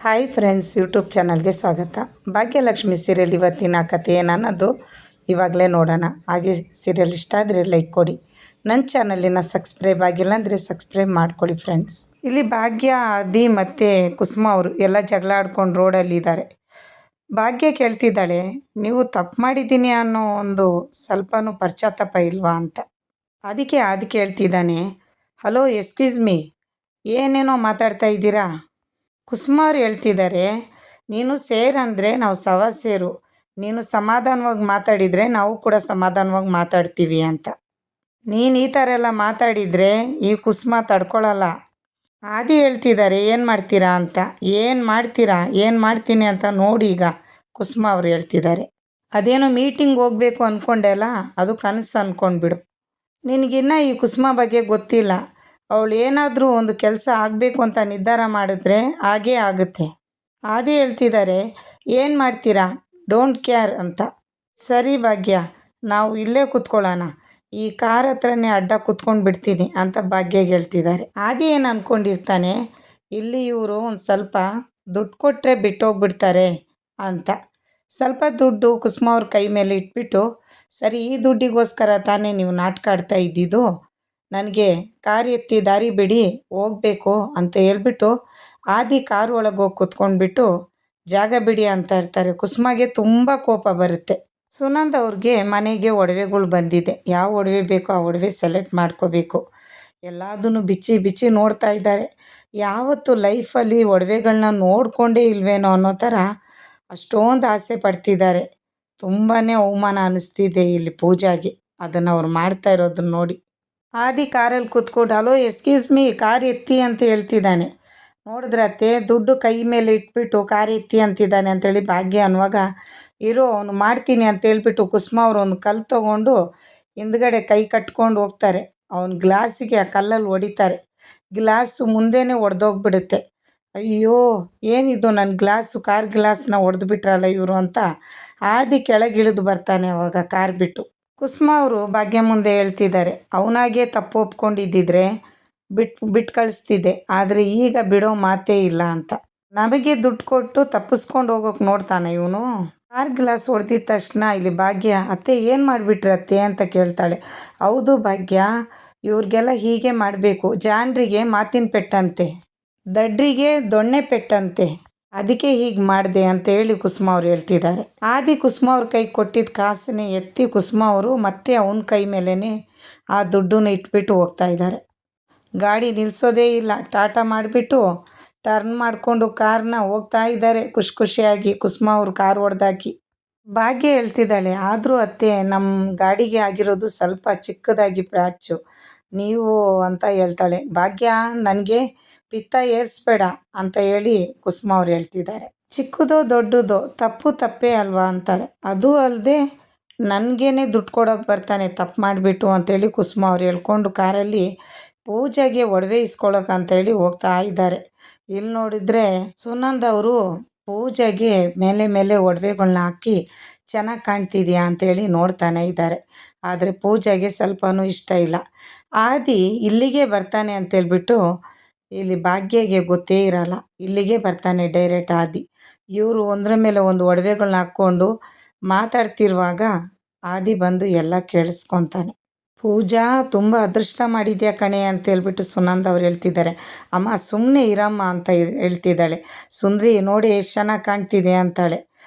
Hi friends, YouTube ಚಾನಲ್ಗೆ ಸ್ವಾಗತ. Bhagyalakshmi serial ಇವತ್ತಿನ ಕಥೆ ಏನನ್ನೋದು ಇವಾಗಲೇ ನೋಡೋಣ. ಹಾಗೆ ಸೀರಿಯಲ್ ಇಷ್ಟ ಆದರೆ ಲೈಕ್ ಕೊಡಿ. ನನ್ನ ಚಾನಲಿನ ಸಬ್ಸ್ಕ್ರೈಬ್ ಆಗಿಲ್ಲ ಅಂದರೆ ಸಬ್ಸ್ಕ್ರೈಬ್ ಮಾಡ್ಕೊಳ್ಳಿ ಫ್ರೆಂಡ್ಸ್. ಇಲ್ಲಿ ಭಾಗ್ಯ, ಆದಿ ಮತ್ತು ಕುಸುಮ ಅವರು ಎಲ್ಲ ಜಗಳ ಆಡ್ಕೊಂಡು ರೋಡಲ್ಲಿದ್ದಾರೆ. ಭಾಗ್ಯ ಕೇಳ್ತಿದ್ದಾಳೆ, ನೀವು ತಪ್ಪು ಮಾಡಿದ್ದೀನಿ ಅನ್ನೋ ಒಂದು ಸ್ವಲ್ಪನೂ ಪಶ್ಚಾತ್ತಾಪ ಇಲ್ವಾ ಅಂತ. ಅದಕ್ಕೆ ಆದಿ ಕೇಳ್ತಿದ್ದಾನೆ, ಹಲೋ ಎಕ್ಸ್ಕ್ಯೂಸ್ ಮೀ, ಏನೇನೋ ಮಾತಾಡ್ತಾ ಇದ್ದೀರಾ? ಕುಸುಮ ಅವ್ರು ಹೇಳ್ತಿದ್ದಾರೆ, ನೀನು ಸೇರಂದರೆ ನಾವು ಸೇರು, ನೀನು ಸಮಾಧಾನವಾಗಿ ಮಾತಾಡಿದರೆ ನಾವು ಕೂಡ ಸಮಾಧಾನವಾಗಿ ಮಾತಾಡ್ತೀವಿ ಅಂತ. ನೀನು ಈ ಥರ ಎಲ್ಲ ಮಾತಾಡಿದರೆ ಈ ಕುಸುಮ ತಡ್ಕೊಳ್ಳಲ್ಲ. ಆದಿ ಹೇಳ್ತಿದ್ದಾರೆ, ಏನು ಮಾಡ್ತೀರಾ ಅಂತ. ಏನು ಮಾಡ್ತೀನಿ ಅಂತ ನೋಡಿ ಈಗ ಕುಸುಮ ಅವ್ರು ಹೇಳ್ತಿದ್ದಾರೆ. ಅದೇನೋ ಮೀಟಿಂಗ್ ಹೋಗಬೇಕು ಅಂದ್ಕೊಂಡೆಲ್ಲ, ಅದು ಕನಸು ಅಂದ್ಕೊಂಡ್ಬಿಡು. ನಿನಗಿನ್ನ ಈ ಕುಸುಮ ಬಗ್ಗೆ ಗೊತ್ತಿಲ್ಲ. ಅವಳು ಏನಾದರೂ ಒಂದು ಕೆಲಸ ಆಗಬೇಕು ಅಂತ ನಿರ್ಧಾರ ಮಾಡಿದ್ರೆ ಹಾಗೇ ಆಗುತ್ತೆ. ಆದಿ ಹೇಳ್ತಿದ್ದಾರೆ, ಏನು ಮಾಡ್ತೀರಾ, ಡೋಂಟ್ ಕೇರ್ ಅಂತ. ಸರಿ ಭಾಗ್ಯ, ನಾವು ಇಲ್ಲೇ ಕೂತ್ಕೊಳ್ಳೋಣ, ಈ ಕಾರ್ ಹತ್ರನೇ ಅಡ್ಡ ಕೂತ್ಕೊಂಡು ಬಿಡ್ತೀನಿ ಅಂತ ಭಾಗ್ಯಗೆ ಹೇಳ್ತಿದ್ದಾರೆ. ಆದಿ ಏನು ಅಂದ್ಕೊಂಡಿರ್ತಾನೆ, ಇಲ್ಲಿ ಇವರು ಒಂದು ಸ್ವಲ್ಪ ದುಡ್ಡು ಕೊಟ್ಟರೆ ಬಿಟ್ಟೋಗ್ಬಿಡ್ತಾರೆ ಅಂತ. ಸ್ವಲ್ಪ ದುಡ್ಡು ಕುಸುಮ ಅವ್ರ ಕೈ ಮೇಲೆ ಇಟ್ಬಿಟ್ಟು, ಸರಿ ಈ ದುಡ್ಡಿಗೋಸ್ಕರ ತಾನೇ ನೀವು ನಾಟಕ ಆಡ್ತಾ ಇದ್ದಿದ್ದು, ನನಗೆ ಕಾರ್ ಎತ್ತಿ ದಾರಿ ಬಿಡಿ, ಹೋಗಬೇಕು ಅಂತ ಹೇಳ್ಬಿಟ್ಟು ಆದಿ ಕಾರ್ ಒಳಗೆ ಹೋಗಿ ಕೂತ್ಕೊಂಡ್ಬಿಟ್ಟು ಜಾಗ ಬಿಡಿ ಅಂತ ಇರ್ತಾರೆ. ಕುಸುಮಗೆ ತುಂಬ ಕೋಪ ಬರುತ್ತೆ. ಸುನಂದ್ ಅವ್ರಿಗೆ ಮನೆಗೆ ಒಡವೆಗಳು ಬಂದಿದೆ, ಯಾವ ಒಡವೆ ಬೇಕೋ ಆ ಒಡವೆ ಸೆಲೆಕ್ಟ್ ಮಾಡ್ಕೋಬೇಕು. ಎಲ್ಲದನ್ನು ಬಿಚ್ಚಿ ಬಿಚ್ಚಿ ನೋಡ್ತಾ ಇದ್ದಾರೆ. ಯಾವತ್ತು ಲೈಫಲ್ಲಿ ಒಡವೆಗಳನ್ನ ನೋಡಿಕೊಂಡೇ ಇಲ್ವೇನೋ ಅನ್ನೋ ಥರ ಅಷ್ಟೊಂದು ಆಸೆ ಪಡ್ತಿದ್ದಾರೆ. ತುಂಬಾ ಅವಮಾನ ಅನ್ನಿಸ್ತಿದೆ ಇಲ್ಲಿ ಪೂಜಾಗೆ, ಅದನ್ನು ಅವ್ರು ಮಾಡ್ತಾ ಇರೋದನ್ನ ನೋಡಿ. ಆದಿ ಕಾರಲ್ಲಿ ಕೂತ್ಕೊಂಡು, ಹಲೋ ಎಕ್ಸ್ಕ್ಯೂಸ್ ಮೀ, ಕಾರ್ ಎತ್ತಿ ಅಂತ ಹೇಳ್ತಿದ್ದಾನೆ. ನೋಡಿದ್ರತ್ತೆ, ದುಡ್ಡು ಕೈ ಮೇಲೆ ಇಟ್ಬಿಟ್ಟು ಕಾರ್ ಎತ್ತಿ ಅಂತಿದ್ದಾನೆ ಅಂತೇಳಿ ಭಾಗ್ಯ ಅನ್ನುವಾಗ, ಇರೋ ಅವನು ಮಾಡ್ತೀನಿ ಅಂತ ಹೇಳ್ಬಿಟ್ಟು ಕುಸುಮ ಅವರು ಒಂದು ಕಲ್ಲು ತೊಗೊಂಡು ಹಿಂದ್ಗಡೆ ಕೈ ಕಟ್ಕೊಂಡು ಹೋಗ್ತಾರೆ. ಅವನ ಗ್ಲಾಸಿಗೆ ಆ ಕಲ್ಲಲ್ಲಿ ಹೊಡಿತಾರೆ. ಗ್ಲಾಸು ಮುಂದೆನೇ ಒಡೆದೋಗ್ಬಿಡುತ್ತೆ. ಅಯ್ಯೋ ಏನಿದು, ನನ್ನ ಗ್ಲಾಸು, ಕಾರ್ ಗ್ಲಾಸ್ನ ಹೊಡೆದು ಬಿಟ್ರಲ್ಲ ಇವರು ಅಂತ ಆದಿ ಕೆಳಗಿಳಿದು ಬರ್ತಾನೆ ಅವಾಗ ಕಾರ್ ಬಿಟ್ಟು. ಕುಸುಮ ಅವರು ಭಾಗ್ಯ ಮುಂದೆ ಹೇಳ್ತಿದ್ದಾರೆ, ಅವನಾಗೆ ತಪ್ಪು ಒಪ್ಕೊಂಡಿದ್ದಿದ್ರೆ ಬಿಟ್ಟು ಕಳಿಸ್ತಿದ್ದೆ, ಆದರೆ ಈಗ ಬಿಡೋ ಮಾತೇ ಇಲ್ಲ ಅಂತ. ನಮಗೆ ದುಡ್ಡು ಕೊಟ್ಟು ತಪ್ಪಿಸ್ಕೊಂಡು ಹೋಗೋಕೆ ನೋಡ್ತಾನೆ ಇವನು. ಕಾರ್ ಗ್ಲಾಸ್ ಹೊಡೆದಿದ ತಕ್ಷಣ ಇಲ್ಲಿ ಭಾಗ್ಯ, ಅತ್ತೆ ಏನು ಮಾಡಿಬಿಟ್ರತ್ತೆ ಅಂತ ಕೇಳ್ತಾಳೆ. ಹೌದು ಭಾಗ್ಯ, ಇವ್ರಿಗೆಲ್ಲ ಹೀಗೆ ಮಾಡಬೇಕು. ಜಾನ್ರಿಗೆ ಮಾತಿನ ಪೆಟ್ಟಂತೆ, ದಡ್ರಿಗೆ ದೊಣ್ಣೆ ಪೆಟ್ಟಂತೆ, ಅದಕ್ಕೆ ಹೀಗೆ ಮಾಡಿದೆ ಅಂತ ಹೇಳಿ ಕುಸುಮ ಅವ್ರು ಹೇಳ್ತಿದ್ದಾರೆ. ಆದಿ ಕುಸುಮ ಅವ್ರ ಕೈ ಕೊಟ್ಟಿದ್ದ ಕಾಸನ್ನೇ ಎತ್ತಿ ಕುಸುಮ ಅವರು ಮತ್ತೆ ಅವನ ಕೈ ಮೇಲೇ ಆ ದುಡ್ಡನ್ನ ಇಟ್ಬಿಟ್ಟು ಹೋಗ್ತಾ ಇದ್ದಾರೆ. ಗಾಡಿ ನಿಲ್ಲಿಸೋದೇ ಇಲ್ಲ, ಟಾಟಾ ಮಾಡಿಬಿಟ್ಟು ಟರ್ನ್ ಮಾಡಿಕೊಂಡು ಕಾರ್ನ ಹೋಗ್ತಾ ಇದ್ದಾರೆ ಖುಷಿಯಾಗಿ. ಕುಸುಮ ಅವರು ಕಾರ್ ಹೊಡೆದಾಕಿ. ಭಾಗ್ಯ ಹೇಳ್ತಿದ್ದಾಳೆ, ಆದರೂ ಅತ್ತೆ, ನಮ್ಮ ಗಾಡಿಗೆ ಆಗಿರೋದು ಸ್ವಲ್ಪ ಚಿಕ್ಕದಾಗಿ ಪ್ಯಾಚು, ನೀವು ಅಂತ ಹೇಳ್ತಾಳೆ. ಭಾಗ್ಯ, ನನಗೆ ಪಿತ್ತ ಏರಿಸ್ಬೇಡ ಅಂತ ಹೇಳಿ ಕುಸುಮ ಅವ್ರು ಹೇಳ್ತಿದ್ದಾರೆ. ಚಿಕ್ಕದೋ ದೊಡ್ಡದೋ ತಪ್ಪೇ ಅಲ್ವಾ ಅಂತಾರೆ. ಅದೂ ಅಲ್ಲದೆ ನನಗೇನೆ ದುಡ್ಡು ಕೊಡೋಕೆ ಬರ್ತಾನೆ ತಪ್ಪು ಮಾಡಿಬಿಟ್ಟು ಅಂತೇಳಿ ಕುಸುಮ ಅವ್ರು ಹೇಳ್ಕೊಂಡು ಕಾರಲ್ಲಿ ಪೂಜೆಗೆ ಒಡವೆ ಇಸ್ಕೊಳ್ಳೋಕೆ ಅಂತೇಳಿ ಹೋಗ್ತಾ ಇದ್ದಾರೆ. ಇಲ್ಲಿ ನೋಡಿದರೆ ಸುನಂದ್ ಅವರು ಪೂಜೆಗೆ ಮೇಲೆ ಒಡವೆಗಳ್ನ ಹಾಕಿ ಚೆನ್ನಾಗಿ ಕಾಣ್ತಿದ್ಯಾ ಅಂತೇಳಿ ನೋಡ್ತಾನೆ ಇದ್ದಾರೆ. ಆದರೆ ಪೂಜೆಗೆ ಸ್ವಲ್ಪನೂ ಇಷ್ಟ ಇಲ್ಲ. ಆದಿ ಇಲ್ಲಿಗೆ ಬರ್ತಾನೆ ಅಂತೇಳ್ಬಿಟ್ಟು ಇಲ್ಲಿ ಭಾಗ್ಯಗೆ ಗೊತ್ತೇ ಇರಲ್ಲ, ಇಲ್ಲಿಗೆ ಬರ್ತಾನೆ ಡೈರೆಕ್ಟ್ ಆದಿ. ಇವರು ಒಂದರ ಮೇಲೆ ಒಂದು ಒಡವೆಗಳ್ನ ಹಾಕ್ಕೊಂಡು ಮಾತಾಡ್ತಿರುವಾಗ ಆದಿ ಬಂದು ಎಲ್ಲ ಕೇಳಿಸ್ಕೊತಾನೆ. ಪೂಜಾ, ತುಂಬ ಅದೃಷ್ಟ ಮಾಡಿದ್ಯಾ ಕಣೆ ಅಂತ ಹೇಳ್ಬಿಟ್ಟು ಸುನಂದ್ ಅವ್ರು ಹೇಳ್ತಿದ್ದಾರೆ. ಅಮ್ಮ ಸುಮ್ಮನೆ ಇರಮ್ಮ ಅಂತ ಹೇಳ್ತಿದ್ದಾಳೆ. ಸುಂದ್ರಿ ನೋಡಿ ಎಷ್ಟು ಚೆನ್ನಾಗಿ ಕಾಣ್ತಿದೆ ಅಂತಾಳೆ.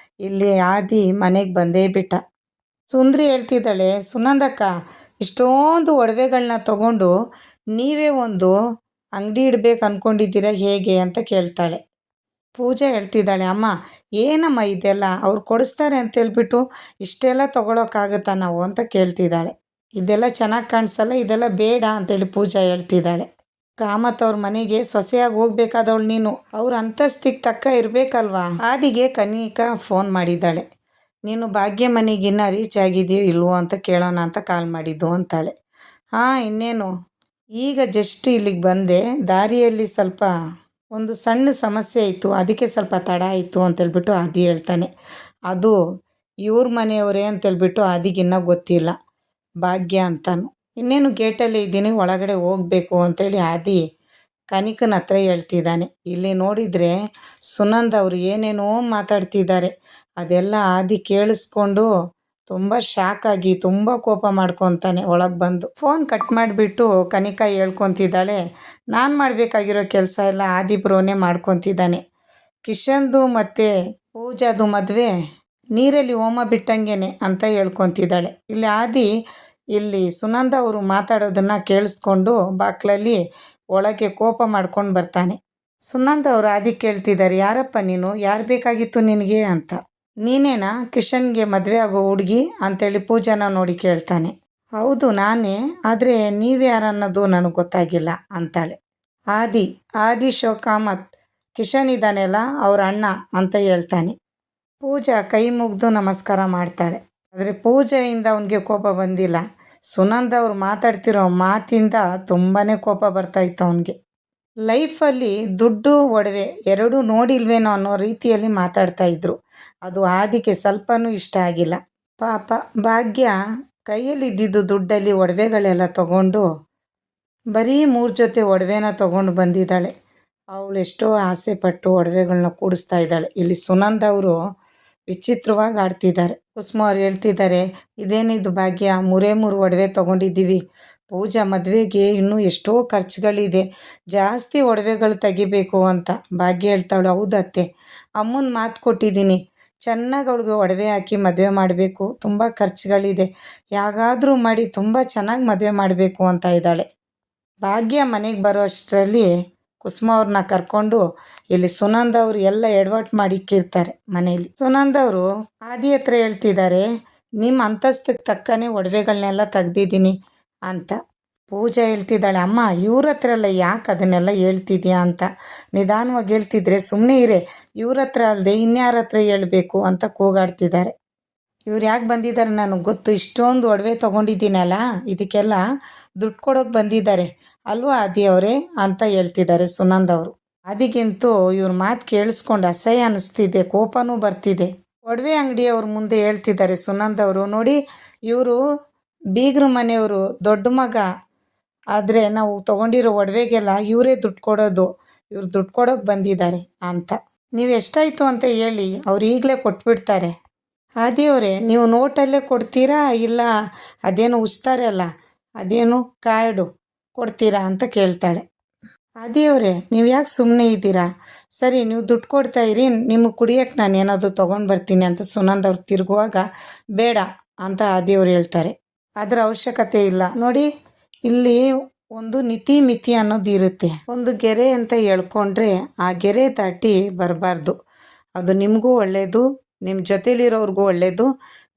ಇಲ್ಲಿ ಆದಿ ಮನೆಗೆ ಬಂದೇ ಬಿಟ್ಟ. ಸುಂದ್ರಿ ಹೇಳ್ತಿದ್ದಾಳೆ, ಸುನಂದಕ್ಕ, ಇಷ್ಟೊಂದು ಒಡವೆಗಳನ್ನ ತಗೊಂಡು ನೀವೇ ಒಂದು ಅಂಗಡಿ ಇಡಬೇಕು ಅಂದ್ಕೊಂಡಿದ್ದೀರಾ ಹೇಗೆ ಅಂತ ಕೇಳ್ತಾಳೆ. ಪೂಜೆ ಹೇಳ್ತಿದ್ದಾಳೆ, ಅಮ್ಮ ಏನಮ್ಮ ಇದೆಲ್ಲ, ಅವ್ರು ಕೊಡಿಸ್ತಾರೆ ಅಂತ ಹೇಳ್ಬಿಟ್ಟು ಇಷ್ಟೆಲ್ಲ ತೊಗೊಳಕ್ಕಾಗುತ್ತಾ ನಾವು ಅಂತ ಕೇಳ್ತಿದ್ದಾಳೆ. ಇದೆಲ್ಲ ಚೆನ್ನಾಗಿ ಕಾಣಿಸಲ್ಲ, ಇದೆಲ್ಲ ಬೇಡ ಅಂತೇಳಿ ಪೂಜಾ ಹೇಳ್ತಿದ್ದಾಳೆ. ಕಾಮತ್ ಅವ್ರ ಮನೆಗೆ ಸೊಸೆಯಾಗಿ ಹೋಗ್ಬೇಕಾದವಳು ನೀನು, ಅವ್ರ ಅಂತಸ್ತಿಗೆ ತಕ್ಕ ಇರಬೇಕಲ್ವಾ. ಆದಿಗೆ ಕನಿಕಾ ಫೋನ್ ಮಾಡಿದ್ದಾಳೆ. ನೀನು ಭಾಗ್ಯ ಮನೆಗಿನ್ನ ರೀಚ್ ಆಗಿದೆಯೋ ಇಲ್ವೋ ಅಂತ ಕೇಳೋಣ ಅಂತ ಕಾಲ್ ಮಾಡಿದ್ದು ಅಂತಾಳೆ. ಹಾಂ, ಇನ್ನೇನು, ಈಗ ಜಸ್ಟ್ ಇಲ್ಲಿಗೆ ಬಂದೆ, ದಾರಿಯಲ್ಲಿ ಸ್ವಲ್ಪ ಒಂದು ಸಣ್ಣ ಸಮಸ್ಯೆ ಇತ್ತು, ಅದಕ್ಕೆ ಸ್ವಲ್ಪ ತಡ ಆಯಿತು ಅಂತೇಳ್ಬಿಟ್ಟು ಆದಿ ಹೇಳ್ತಾನೆ. ಅದು ಇವ್ರ ಮನೆಯವರೇ ಅಂತೇಳ್ಬಿಟ್ಟು ಆದಿಗಿನ್ನ ಗೊತ್ತಿಲ್ಲ, ಭಾಗ್ಯ ಅಂತಾನು. ಇನ್ನೇನು ಗೇಟಲ್ಲೇ ಇದ್ದೀನಿ, ಒಳಗಡೆ ಹೋಗಬೇಕು ಅಂತೇಳಿ ಆದಿ ಕನಿಕನ ಹತ್ರ ಹೇಳ್ತಿದ್ದಾನೆ. ಇಲ್ಲಿ ನೋಡಿದರೆ ಸುನಂದ ಅವರು ಏನೇನೋ ಮಾತಾಡ್ತಿದ್ದಾರೆ. ಅದೆಲ್ಲ ಆದಿ ಕೇಳಿಸ್ಕೊಂಡು ತುಂಬ ಶಾಕ್ ಆಗಿ ತುಂಬ ಕೋಪ ಮಾಡ್ಕೊತಾನೆ ಒಳಗೆ ಬಂದು. ಫೋನ್ ಕಟ್ ಮಾಡಿಬಿಟ್ಟು ಕನಿಕಾ ಹೇಳ್ಕೊತಿದ್ದಾಳೆ, ನಾನು ಮಾಡಬೇಕಾಗಿರೋ ಕೆಲಸ ಎಲ್ಲ ಆದಿ ಬ್ರೋನೇ ಮಾಡ್ಕೊತಿದ್ದಾನೆ. ಕಿಶನ್ದು ಮತ್ತು ಪೂಜಾದು ಮದುವೆ ನೀರಲ್ಲಿ ಹೋಮ ಬಿಟ್ಟಂಗೆನೆ ಅಂತ ಹೇಳ್ಕೊತಿದ್ದಾಳೆ. ಇಲ್ಲಿ ಆದಿ ಇಲ್ಲಿ ಸುನಂದ ಅವರು ಮಾತಾಡೋದನ್ನು ಕೇಳಿಸ್ಕೊಂಡು ಬಾಕ್ಲಲ್ಲಿ ಒಳಗೆ ಕೋಪ ಮಾಡ್ಕೊಂಡು ಬರ್ತಾನೆ. ಸುನಂದ ಅವರು ಆದಿ ಕೇಳ್ತಿದ್ದಾರೆ, ಯಾರಪ್ಪ ನೀನು, ಯಾರು ಬೇಕಾಗಿತ್ತು ನಿನಗೆ ಅಂತ. ನೀನೇನಾ ಕಿಶನ್ಗೆ ಮದುವೆ ಆಗೋ ಹುಡುಗಿ ಅಂತೇಳಿ ಪೂಜಾನ ನೋಡಿ ಕೇಳ್ತಾನೆ. ಹೌದು ನಾನೇ, ಆದರೆ ನೀವ್ಯಾರನ್ನೋದು ನನಗೆ ಗೊತ್ತಾಗಿಲ್ಲ ಅಂತಾಳೆ. ಆದಿ ಶೋಕಾಮತ್ ಕಿಶನ್ ಇದ್ದಾನೆಲ್ಲ ಅವ್ರ ಅಣ್ಣ ಅಂತ ಹೇಳ್ತಾನೆ. ಪೂಜಾ ಕೈ ಮುಗಿದು ನಮಸ್ಕಾರ ಮಾಡ್ತಾಳೆ. ಆದರೆ ಪೂಜೆಯಿಂದ ಅವನಿಗೆ ಕೋಪ ಬಂದಿಲ್ಲ. ಸುನಂದ ಅವ್ರು ಮಾತಾಡ್ತಿರೋ ಮಾತಿಂದ ತುಂಬಾ ಕೋಪ ಬರ್ತಾಯಿತ್ತು ಅವನಿಗೆ. ಲೈಫಲ್ಲಿ ದುಡ್ಡು ಒಡವೆ ಎರಡೂ ನೋಡಿಲ್ವೇನೋ ಅನ್ನೋ ರೀತಿಯಲ್ಲಿ ಮಾತಾಡ್ತಾ ಇದ್ರು. ಅದು ಆದಿಗೆ ಸ್ವಲ್ಪನೂ ಇಷ್ಟ ಆಗಿಲ್ಲ. ಪಾಪ ಭಾಗ್ಯ ಕೈಯಲ್ಲಿದ್ದಿದ್ದು ದುಡ್ಡಲ್ಲಿ ಒಡವೆಗಳೆಲ್ಲ ತಗೊಂಡು ಬರೀ 3 ಜೊತೆ ಒಡವೆನ ತಗೊಂಡು ಬಂದಿದ್ದಾಳೆ. ಅವಳು ಎಷ್ಟೋ ಆಸೆ ಪಟ್ಟು ಒಡವೆಗಳನ್ನ ಕೂಡಿಸ್ತಾ ಇದ್ದಾಳೆ. ಇಲ್ಲಿ ಸುನಂದ ಅವರು ವಿಚಿತ್ರವಾಗಿ ಆಡ್ತಿದ್ದಾರೆ. ಕುಸುಮ ಅವ್ರು ಹೇಳ್ತಿದ್ದಾರೆ, ಇದೇನಿದು ಭಾಗ್ಯ, 3 ಒಡವೆ ತೊಗೊಂಡಿದ್ದೀವಿ, ಪೂಜಾ ಮದುವೆಗೆ ಇನ್ನೂ ಎಷ್ಟೋ ಖರ್ಚುಗಳಿದೆ, ಜಾಸ್ತಿ ಒಡವೆಗಳು ತೆಗಿಬೇಕು ಅಂತ. ಭಾಗ್ಯ ಹೇಳ್ತಾಳು, ಹೌದತ್ತೆ, ಅಮ್ಮನ ಮಾತು ಕೊಟ್ಟಿದ್ದೀನಿ, ಚೆನ್ನಾಗಿ ಅವಳಿಗೆ ಒಡವೆ ಹಾಕಿ ಮದುವೆ ಮಾಡಬೇಕು, ತುಂಬ ಖರ್ಚುಗಳಿದೆ, ಯಾಗಾದರೂ ಮಾಡಿ ತುಂಬ ಚೆನ್ನಾಗಿ ಮದುವೆ ಮಾಡಬೇಕು ಅಂತ ಇದ್ದಾಳೆ. ಭಾಗ್ಯ ಮನೆಗೆ ಬರೋ ಅಷ್ಟರಲ್ಲಿ ಕುಸುಮ ಅವ್ರನ್ನ ಕರ್ಕೊಂಡು ಇಲ್ಲಿ ಸುನಂದ ಅವರು ಎಲ್ಲ ಎಡವಟ್ಟು ಮಾಡಿಕ್ಕಿರ್ತಾರೆ ಮನೆಯಲ್ಲಿ. ಸುನಂದ ಅವರು ಆದಿ ಹತ್ರ ಹೇಳ್ತಿದ್ದಾರೆ, ನಿಮ್ಮ ಅಂತಸ್ತಕ್ಕೆ ತಕ್ಕನೇ ಒಡವೆಗಳನ್ನೆಲ್ಲ ತೆಗ್ದಿದ್ದೀನಿ ಅಂತ. ಪೂಜಾ ಹೇಳ್ತಿದ್ದಾಳೆ, ಅಮ್ಮ ಇವ್ರ ಹತ್ರ ಎಲ್ಲ ಯಾಕೆ ಅದನ್ನೆಲ್ಲ ಹೇಳ್ತಿದ್ಯಾ ಅಂತ, ನಿಧಾನವಾಗಿ ಹೇಳ್ತಿದ್ರೆ ಸುಮ್ಮನೆ ಇರೇ, ಇವ್ರ ಹತ್ರ ಅಲ್ಲದೆ ಇನ್ಯಾರ ಹತ್ರ ಹೇಳ್ಬೇಕು ಅಂತ ಕೂಗಾಡ್ತಿದ್ದಾರೆ. ಇವ್ರು ಯಾಕೆ ಬಂದಿದ್ದಾರೆ ನನಗೆ ಗೊತ್ತು, ಇಷ್ಟೊಂದು ಒಡವೆ ತೊಗೊಂಡಿದ್ದೀನಲ್ಲ ಇದಕ್ಕೆಲ್ಲ ದುಡ್ಡು ಕೊಡೋಕೆ ಬಂದಿದ್ದಾರೆ ಅಲ್ವಾ ಆದಿ ಅವರೇ ಅಂತ ಹೇಳ್ತಿದ್ದಾರೆ ಸುನಂದ ಅವರು. ಆದಿಗಂತೂ ಇವ್ರ ಮಾತು ಕೇಳಿಸ್ಕೊಂಡು ಅಸಹ್ಯ ಅನ್ನಿಸ್ತಿದೆ, ಕೋಪನೂ ಬರ್ತಿದೆ. ಒಡವೆ ಅಂಗಡಿಯವ್ರ ಮುಂದೆ ಹೇಳ್ತಿದ್ದಾರೆ ಸುನಂದ ಅವರು, ನೋಡಿ ಇವರು ಬೀಗ್ರ ಮನೆಯವರು, ದೊಡ್ಡ ಮಗ, ಆದರೆ ನಾವು ತೊಗೊಂಡಿರೋ ಒಡವೆಗೆಲ್ಲ ಇವರೇ ದುಡ್ಡು ಕೊಡೋದು, ಇವ್ರು ದುಡ್ಡು ಕೊಡೋಕೆ ಬಂದಿದ್ದಾರೆ ಅಂತ. ನೀವು ಎಷ್ಟಾಯಿತು ಅಂತ ಹೇಳಿ ಅವ್ರು ಈಗಲೇ ಕೊಟ್ಬಿಡ್ತಾರೆ. ಆದಿಯವರೇ ನೀವು ನೋಟಲ್ಲೇ ಕೊಡ್ತೀರಾ ಇಲ್ಲ ಅದೇನು ಉಚ್ತಾರೆ ಅಲ್ಲ ಅದೇನು ಕಾರ್ಡು ಕೊಡ್ತೀರಾ ಅಂತ ಕೇಳ್ತಾಳೆ. ಆದಿಯವರೇ ನೀವು ಯಾಕೆ ಸುಮ್ಮನೆ ಇದ್ದೀರಾ, ಸರಿ ನೀವು ದುಡ್ಡು ಕೊಡ್ತಾ ಇರಿ, ನಿಮಗೆ ಕುಡಿಯೋಕ್ಕೆ ನಾನು ಏನಾದರೂ ತೊಗೊಂಡು ಬರ್ತೀನಿ ಅಂತ ಸುನಂದ ಅವ್ರು ತಿರುಗುವಾಗ ಬೇಡ ಅಂತ ಆದಿಯವ್ರು ಹೇಳ್ತಾರೆ. ಅದರ ಅವಶ್ಯಕತೆ ಇಲ್ಲ, ನೋಡಿ ಇಲ್ಲಿ ಒಂದು ಮಿತಿ ಅನ್ನೋದು ಇರುತ್ತೆ. ಒಂದು ಗೆರೆ ಅಂತ ಹೇಳ್ಕೊಂಡ್ರೆ ಆ ಗೆರೆ ದಾಟಿ ಬರಬಾರ್ದು. ಅದು ನಿಮಗೂ ಒಳ್ಳೆಯದು, ನಿಮ್ಮ ಜೊತೆಲಿರೋರ್ಗೂ ಒಳ್ಳೆಯದು,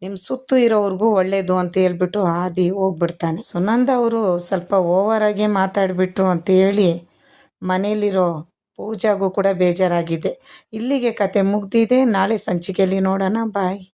ನಿಮ್ಮ ಸುತ್ತು ಇರೋವ್ರಿಗೂ ಒಳ್ಳೆಯದು ಅಂತ ಹೇಳ್ಬಿಟ್ಟು ಆದಿ ಹೋಗ್ಬಿಡ್ತಾನೆ. ಸುನಂದ ಅವರು ಸ್ವಲ್ಪ ಓವರಾಗೆ ಮಾತಾಡಿಬಿಟ್ರು ಅಂತ ಹೇಳಿ ಮನೇಲಿರೋ ಪೂಜಾಗೂ ಕೂಡ ಬೇಜಾರಾಗಿದೆ. ಇಲ್ಲಿಗೆ ಕತೆ ಮುಗ್ದಿದೆ. ನಾಳೆ ಸಂಚಿಕೆಯಲ್ಲಿ ನೋಡೋಣ. ಬಾಯ್.